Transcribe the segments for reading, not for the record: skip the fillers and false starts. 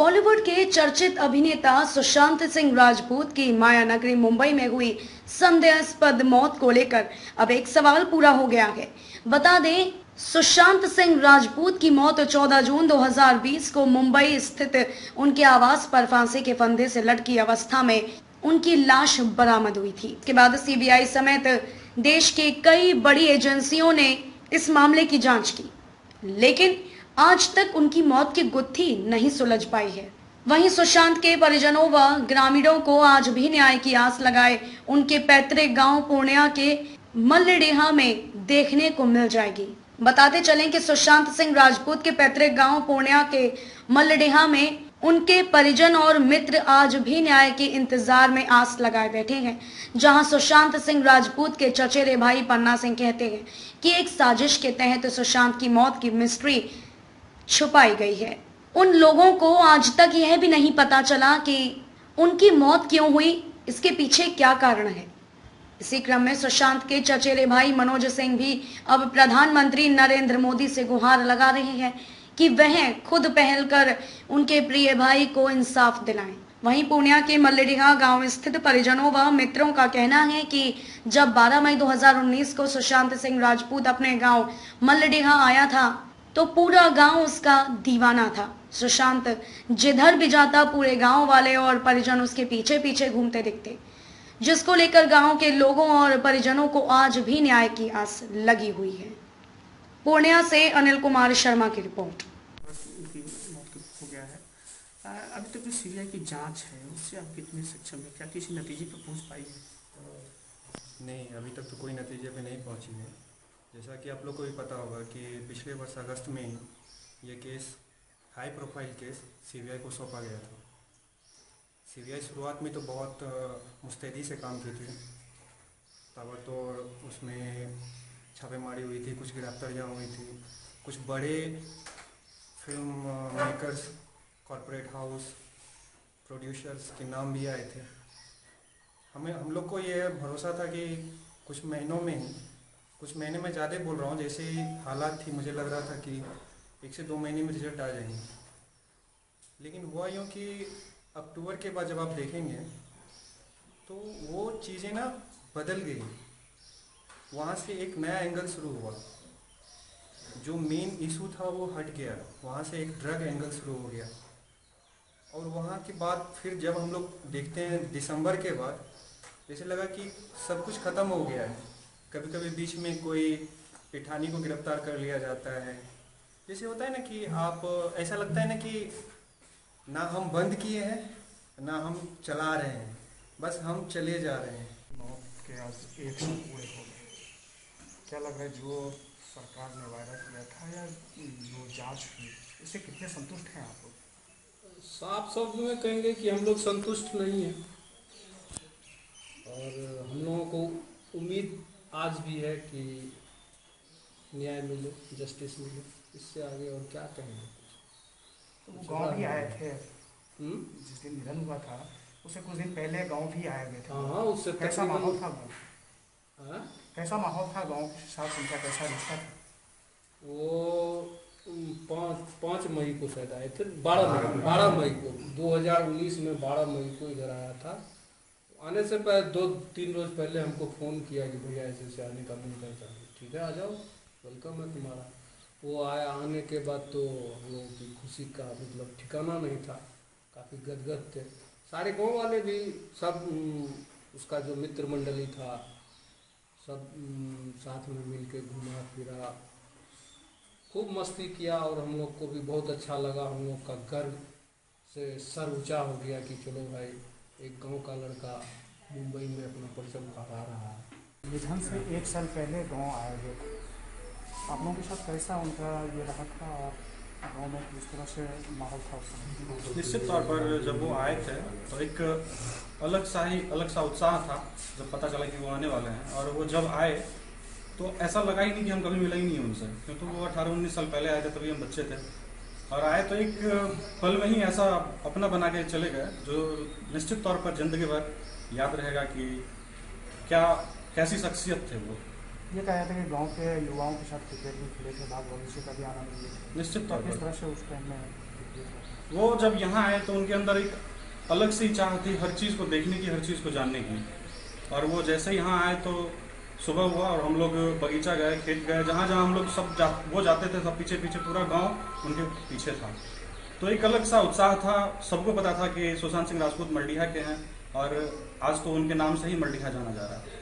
बॉलीवुड के चर्चित अभिनेता सुशांत सिंह राजपूत की माया नगरी मुंबई में हुई संदेहास्पद मौत को लेकर अब एक सवाल पूरा हो गया है। बता दें, सुशांत सिंह राजपूत की मौत 14 जून 2020 को मुंबई स्थित उनके आवास पर फांसी के फंदे से लटकी अवस्था में उनकी लाश बरामद हुई थी। इसके बाद सीबीआई समेत देश के कई बड़ी एजेंसियों ने इस मामले की जांच की, लेकिन आज तक उनकी मौत की गुत्थी नहीं सुलझ पाई है। वहीं सुशांत के परिजनों व ग्रामीणों को आज भी न्याय की आस लगाए उनके पैतृक गांव पूर्णिया के मल्लडेहा में देखने को मिल जाएगी। बताते चलें कि सुशांत सिंह राजपूत के पैतृक गांव पूर्णिया के मल्लडेहा में उनके परिजन और मित्र आज भी न्याय के इंतजार में आस लगाए बैठे हैं, जहां सुशांत सिंह राजपूत के चचेरे भाई पन्ना सिंह कहते हैं कि एक साजिश के तहत सुशांत की मौत की मिस्ट्री छुपाई गई है। उन लोगों को आज तक यह भी नहीं पता चला कि उनकी मौत क्यों हुई, इसके पीछे क्या कारण है। इसी क्रम में सुशांत के चचेरे भाई मनोज सिंह भी अब प्रधानमंत्री नरेंद्र मोदी से गुहार लगा रहे हैं कि वह खुद पहल कर उनके प्रिय भाई को इंसाफ दिलाएं। वहीं पूर्णिया के मल्लडेहा गांव स्थित परिजनों व मित्रों का कहना है कि जब 12 मई 2019 को सुशांत सिंह राजपूत अपने गांव मल्लडेहा आया था तो पूरा गांव उसका दीवाना था। सुशांत जिधर भी जाता पूरे गांव वाले और परिजन उसके पीछे पीछे घूमते दिखते, जिसको लेकर गांव के लोगों और परिजनों को आज भी न्याय की आस लगी हुई है। पूर्णिया से अनिल कुमार शर्मा की रिपोर्ट। हो गया है। अभी तक जो सीबीआई की जांच है उससे आप कितने सक्षम है, क्या किसी नतीजे पर पहुंच पाई है? नहीं, अभी तक तो कोई नतीजे पे नहीं पहुंची है। जैसा कि आप लोग को भी पता होगा कि पिछले वर्ष अगस्त में ही ये case, high profile case, CBI को सौंपा गया था। सीबीआई शुरुआत में तो बहुत मुस्तैदी से काम की थी, ताबड़तोड़ उसमें छापेमारी हुई थी, कुछ गिरफ्तारियाँ हुई थी, कुछ बड़े film makers, corporate house, producers के नाम भी आए थे। हम लोग को ये भरोसा था कि कुछ महीने में ज़्यादा बोल रहा हूँ, जैसे ही हालात थी मुझे लग रहा था कि 1 से 2 महीने में रिजल्ट आ जाएंगे। लेकिन हुआ यूँ कि अक्टूबर के बाद जब आप देखेंगे तो वो चीज़ें ना बदल गई। वहाँ से एक नया एंगल शुरू हुआ, जो मेन इशू था वो हट गया, वहाँ से एक ड्रग एंगल शुरू हो गया। और वहाँ के बाद फिर जब हम लोग देखते हैं दिसंबर के बाद, जैसे लगा कि सब कुछ ख़त्म हो गया है। कभी कभी बीच में कोई पिठानी को गिरफ्तार कर लिया जाता है, जैसे होता है ना कि आप, ऐसा लगता है ना कि ना हम बंद किए हैं ना हम चला रहे हैं, बस हम चले जा रहे हैं। मौत के आज 1 साल पूरे हो गए, क्या लग रहा है जो सरकार ने वायदा किया था या जो जांच हुई, इससे कितने संतुष्ट हैं आप लोग? साफ शब्द में कहेंगे कि हम लोग संतुष्ट नहीं हैं, और हम लोगों को उम्मीद आज भी है कि न्याय मिले, जस्टिस मिले। इससे आगे और क्या कहेंगे। तो वो गाँव भी आए थे जिस दिन निधन हुआ था, उससे कुछ दिन पहले गांव भी आए हुए थे। हाँ, उससे कैसा माहौल था गाँव? हाँ, कैसा माहौल था गाँव के साथ, उनका कैसा रिश्ता था? वो 5 मई को शायद आए थे, 12 मई को 2019 में 12 मई को इधर आया था। आने से पहले 2-3 रोज पहले हमको फ़ोन किया कि भैया ऐसे आने का मन करता है। ठीक है, आ जाओ, वेलकम है तुम्हारा। वो आया, आने के बाद तो हम लोगों की खुशी का मतलब ठिकाना नहीं था, काफ़ी गदगद थे। सारे गांव वाले भी सब, उसका जो मित्र मंडली था सब साथ में मिल के घूमा फिरा, खूब मस्ती किया, और हम लोग को भी बहुत अच्छा लगा। हम लोग का गर्व से सर ऊंचा हो गया कि चलो भाई, एक गांव का लड़का मुंबई में अपना परिचय फहरा रहा है। निधन से 1 साल पहले गांव आए हुए थे, आप लोगों के साथ कैसा उनका ये रहा था और गांव में किस तरह से माहौल था उस समय? निश्चित तौर पर जब वो आए थे तो एक अलग सा उत्साह था जब पता चला कि वो आने वाले हैं। और वो जब आए तो ऐसा लगा ही नहीं कि हम कभी मिले ही नहीं उनसे, क्योंकि वो 18-19 साल पहले आए थे, तभी हम बच्चे थे। और आए तो एक पल में ही ऐसा अपना बना के चले गए, जो निश्चित तौर पर ज़िंदगी भर याद रहेगा कि कैसी शख्सियत थे वो। ये कहा जाता है कि गांव के युवाओं के साथ क्रिकेट भी खेले थे, बाग बगीचे का भी आनंद लिए थे। निश्चित तौर पर किस तरह से उस टाइम में वो जब यहाँ आए तो उनके अंदर एक अलग सी चाह थी हर चीज़ को देखने की, हर चीज़ को जानने की। और वो जैसे यहाँ आए तो सुबह हुआ और हम लोग बगीचा गए, खेत गए, जहाँ जहाँ हम लोग सब वो जाते थे, सब पीछे पीछे पूरा गांव उनके पीछे था। तो एक अलग सा उत्साह था, सबको पता था कि सुशांत सिंह राजपूत मल्लिहा के हैं और आज तो उनके नाम से ही मल्लिहा जाना जा रहा है।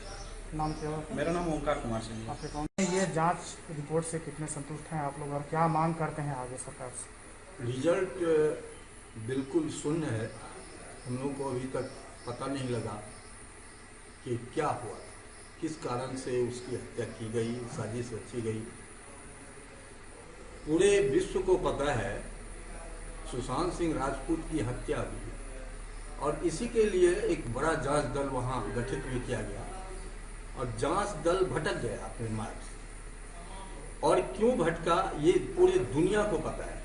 नाम क्या हुआ? मेरा नाम ओंकार कुमार सिंह है। आपके कौन? ये जांच रिपोर्ट से कितने संतुष्ट हैं आप लोग और क्या मांग करते हैं आगे सरकार से? रिजल्ट बिल्कुल शून्य है। हम लोग को अभी तक पता नहीं लगा कि क्या हुआ, किस कारण से उसकी हत्या की गई, साजिश रची गई। पूरे विश्व को पता है सुशांत सिंह राजपूत की हत्या हुई और इसी के लिए एक बड़ा जांच दल वहां गठित भी किया गया और जांच दल भटक गया अपने मार्ग से। और क्यों भटका ये पूरी दुनिया को पता है।